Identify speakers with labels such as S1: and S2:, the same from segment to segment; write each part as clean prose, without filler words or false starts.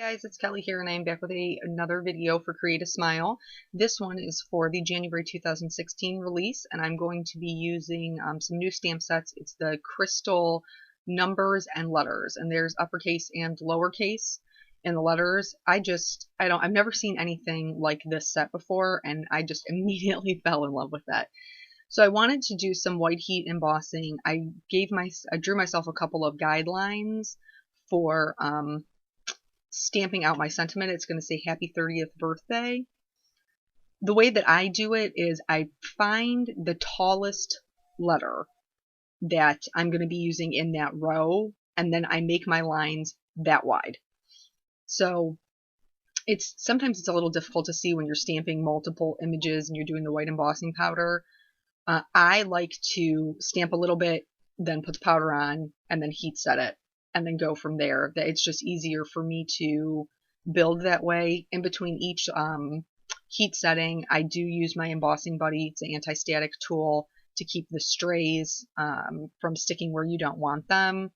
S1: Guys, it's Kelly here and I'm back with another video for Create a Smile. This one is for the January 2016 release and I'm going to be using some new stamp sets. It's the crystal numbers and letters, and there's uppercase and lowercase in the letters. I've never seen anything like this set before and I just immediately fell in love with that. So I wanted to do some white heat embossing. I drew myself a couple of guidelines for stamping out my sentiment. It's going to say happy 30th birthday. The way that I do it is I find the tallest letter that I'm going to be using in that row, and then I make my lines that wide. So sometimes it's a little difficult to see when you're stamping multiple images and you're doing the white embossing powder. I like to stamp a little bit, then put the powder on, and then heat set it, and then go from there. It's just easier for me to build that way. In between each heat setting, I do use my embossing buddy. It's an anti-static tool to keep the strays from sticking where you don't want them.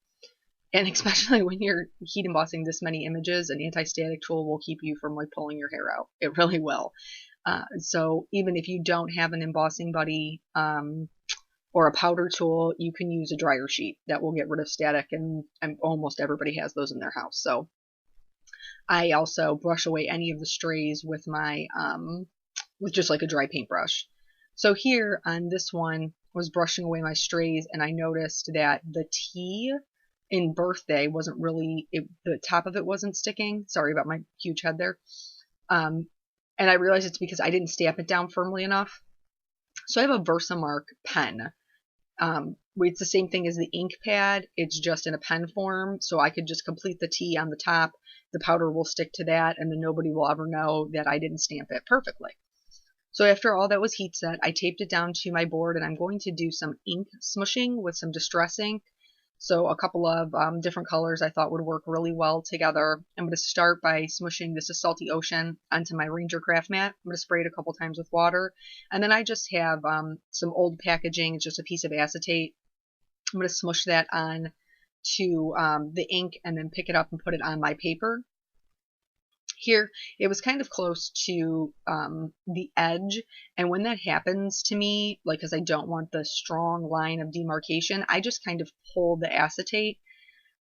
S1: And especially when you're heat embossing this many images, an anti-static tool will keep you from like pulling your hair out. It really will. So even if you don't have an embossing buddy or a powder tool, you can use a dryer sheet that will get rid of static, and almost everybody has those in their house. So I also brush away any of the strays with my with just like a dry paintbrush. So here on this one, I was brushing away my strays and I noticed that the T in birthday wasn't really, the top of it wasn't sticking. Sorry about my huge head there. And I realized it's because I didn't stamp it down firmly enough. So I have a Versamark pen. It's the same thing as the ink pad. It's just in a pen form. So I could just complete the T on the top. The powder will stick to that, and then nobody will ever know that I didn't stamp it perfectly. So after all that was heat set, I taped it down to my board, and I'm going to do some ink smooshing with some distress ink. So a couple of different colors I thought would work really well together. I'm going to start by smooshing, this is Salty Ocean, onto my Ranger craft mat. I'm going to spray it a couple times with water. And then I just have some old packaging. It's just a piece of acetate. I'm going to smoosh that on to the ink and then pick it up and put it on my paper. Here, it was kind of close to the edge, and when that happens to me, like because I don't want the strong line of demarcation, I just kind of pull the acetate,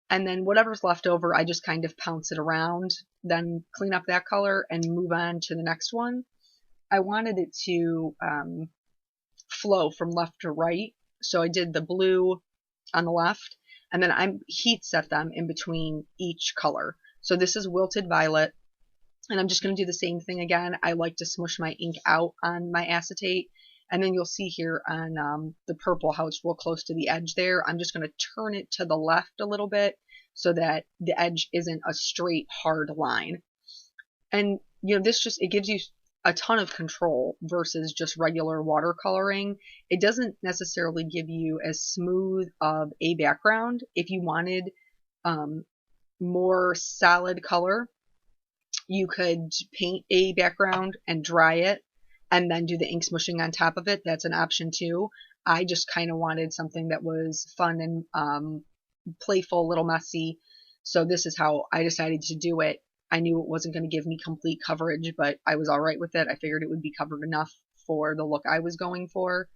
S1: and then whatever's left over, I just kind of pounce it around, then clean up that color and move on to the next one. I wanted it to flow from left to right, so I did the blue on the left, and then I heat set them in between each color. So this is Wilted Violet. And I'm just going to do the same thing again. I like to smush my ink out on my acetate. And then you'll see here on the purple how it's real close to the edge there. I'm just going to turn it to the left a little bit so that the edge isn't a straight, hard line. And, you know, it gives you a ton of control versus just regular watercoloring. It doesn't necessarily give you as smooth of a background. If you wanted more solid color, you could paint a background and dry it and then do the ink smooshing on top of it. That's an option too. I just kind of wanted something that was fun and playful, a little messy. So this is how I decided to do it. I knew it wasn't going to give me complete coverage, but I was all right with it. I figured it would be covered enough for the look I was going for.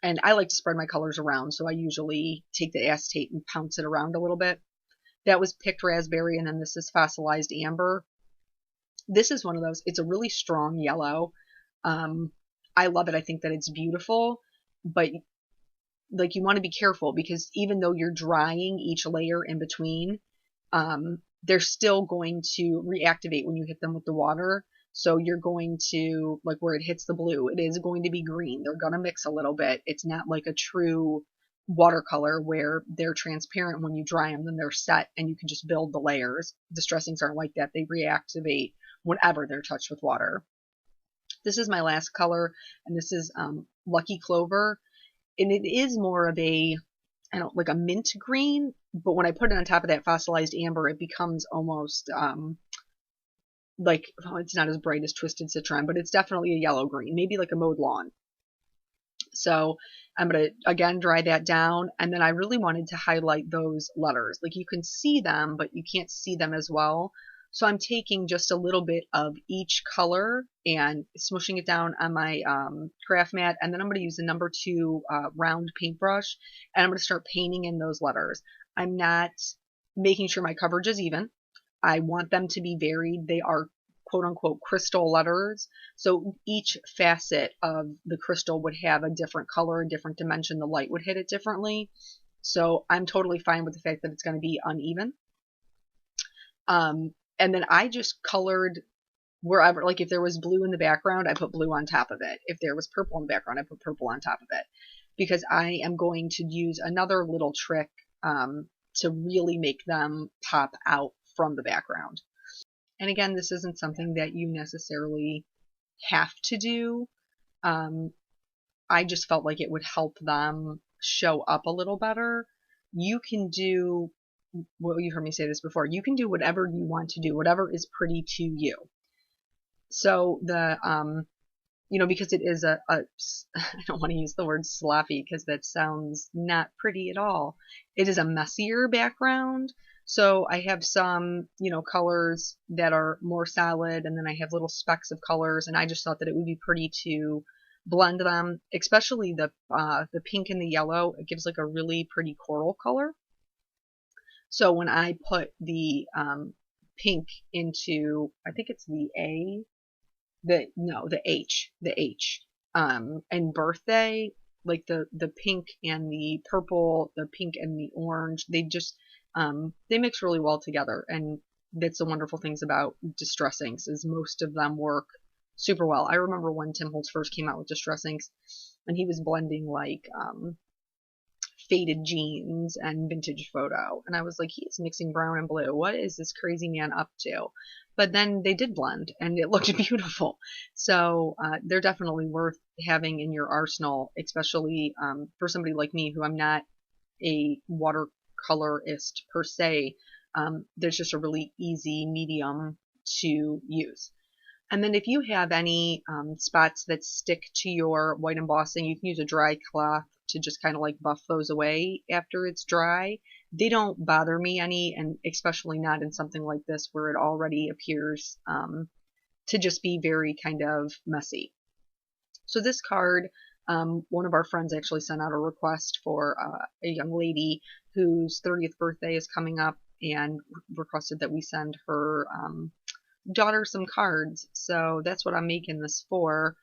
S1: And I like to spread my colors around, so I usually take the acetate and pounce it around a little bit. That was Picked Raspberry, and then this is Fossilized Amber. This is one of those, it's a really strong yellow. I love it. I think that it's beautiful, but like you want to be careful because even though you're drying each layer in between, they're still going to reactivate when you hit them with the water. So you're going to, like where it hits the blue, it is going to be green. They're going to mix a little bit. It's not like a true watercolor where they're transparent when you dry them, then they're set and you can just build the layers. Distress inks aren't like that. They reactivate whenever they're touched with water. This is my last color, and this is Lucky Clover, and it is more of a, like a mint green, but when I put it on top of that Fossilized Amber, it becomes almost like, well, it's not as bright as Twisted Citron, but it's definitely a yellow green, maybe like a mowed lawn. So I'm going to, again, dry that down. And then I really wanted to highlight those letters. Like you can see them, but you can't see them as well. So I'm taking just a little bit of each color and smooshing it down on my craft mat, and then I'm going to use the number 2 round paintbrush, and I'm going to start painting in those letters. I'm not making sure my coverage is even. I want them to be varied. They are quote unquote crystal letters, so each facet of the crystal would have a different color, a different dimension. The light would hit it differently. So I'm totally fine with the fact that it's going to be uneven. And then I just colored wherever, like if there was blue in the background, I put blue on top of it. If there was purple in the background, I put purple on top of it. Because I am going to use another little trick to really make them pop out from the background. And again, this isn't something that you necessarily have to do. I just felt like it would help them show up a little better. You can do, well, you've heard me say this before, you can do whatever you want to do, whatever is pretty to you. So the, because it is I don't want to use the word sloppy because that sounds not pretty at all. It is a messier background. So I have some, colors that are more solid, and then I have little specks of colors, and I just thought that it would be pretty to blend them, especially the pink and the yellow. It gives like a really pretty coral color. So when I put the pink into, I think it's the H, and birthday, like the pink and the purple, the pink and the orange, they just, they mix really well together. And that's the wonderful things about distress inks, is most of them work super well. I remember when Tim Holtz first came out with distress inks, and he was blending like faded jeans and vintage photo, and I was like, he's mixing brown and blue. What is this crazy man up to? But then they did blend, and it looked beautiful. So they're definitely worth having in your arsenal, especially for somebody like me, who I'm not a watercolorist per se. There's just a really easy medium to use. And then if you have any spots that stick to your white embossing, you can use a dry cloth to just kind of like buff those away after it's dry. They don't bother me any, and especially not in something like this where it already appears to just be very kind of messy. So this card, one of our friends actually sent out a request for a young lady whose 30th birthday is coming up, and requested that we send her daughter some cards. So that's what I'm making this for.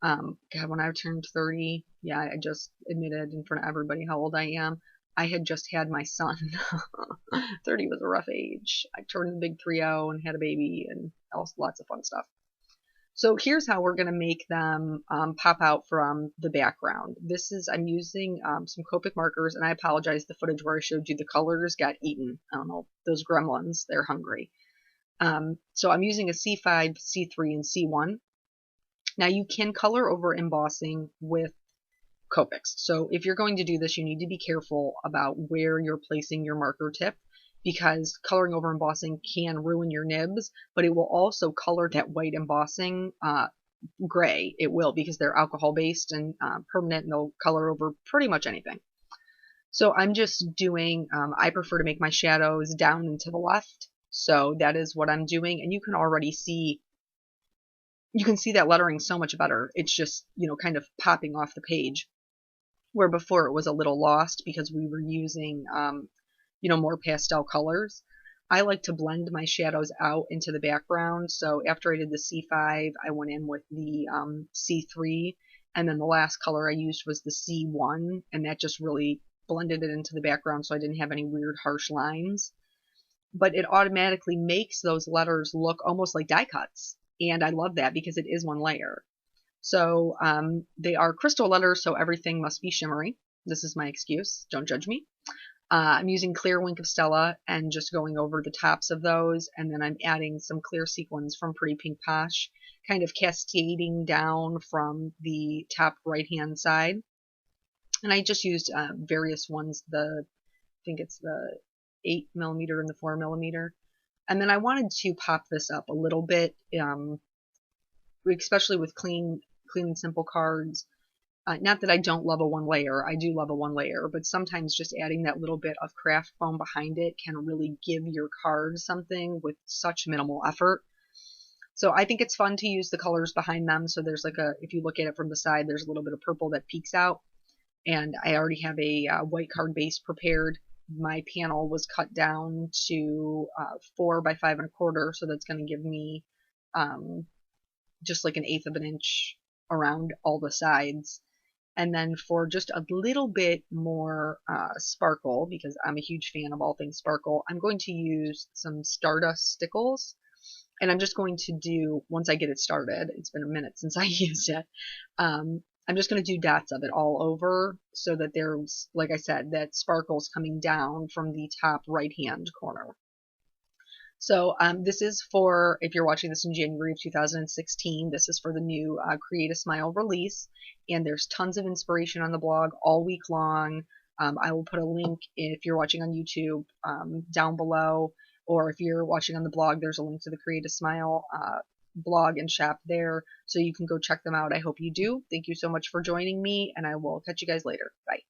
S1: God, when I turned 30, yeah, I just admitted in front of everybody how old I am. I had just had my son. 30 was a rough age. I turned the big 3-0 and had a baby and lots of fun stuff. So here's how we're going to make them pop out from the background. I'm using some Copic markers, and I apologize, the footage where I showed you the colors got eaten. I don't know, those gremlins, they're hungry. So I'm using a C5, C3, and C1. Now you can color over embossing with Copics. So if you're going to do this, you need to be careful about where you're placing your marker tip, because coloring over embossing can ruin your nibs, but it will also color that white embossing gray. It will, because they're alcohol based and permanent, and they'll color over pretty much anything. So I'm just doing, I prefer to make my shadows down and to the left. So that is what I'm doing, and you can already see, that lettering so much better. It's just, kind of popping off the page, where before it was a little lost because we were using, more pastel colors. I like to blend my shadows out into the background. So after I did the C5, I went in with the C3, and then the last color I used was the C1, and that just really blended it into the background so I didn't have any weird harsh lines. But it automatically makes those letters look almost like die cuts. And I love that because it is one layer. So they are crystal letters, so everything must be shimmery. This is my excuse. Don't judge me. I'm using clear Wink of Stella and just going over the tops of those. And then I'm adding some clear sequins from Pretty Pink Posh, kind of cascading down from the top right-hand side. And I just used various ones. I think it's the 8mm and the 4mm. And then I wanted to pop this up a little bit, especially with clean and simple cards. Not that I don't love a one layer, I do love a one layer, but sometimes just adding that little bit of craft foam behind it can really give your card something with such minimal effort. So I think it's fun to use the colors behind them. So there's like if you look at it from the side, there's a little bit of purple that peeks out. And I already have a white card base prepared. My panel was cut down to 4 by 5 1/4, so that's going to give me just like 1/8 of an inch around all the sides. And then for just a little bit more sparkle, because I'm a huge fan of all things sparkle, I'm going to use some Stardust Stickles. And I'm just going to do, once I get it started, it's been a minute since I used it, I'm just going to do dots of it all over so that there's, like I said, that sparkle's coming down from the top right-hand corner. So this is for, if you're watching this in January of 2016, this is for the new Create a Smile release, and there's tons of inspiration on the blog all week long. I will put a link if you're watching on YouTube down below, or if you're watching on the blog, there's a link to the Create a Smile blog and shop there, so you can go check them out. I hope you do. Thank you so much for joining me, and I will catch you guys later. Bye.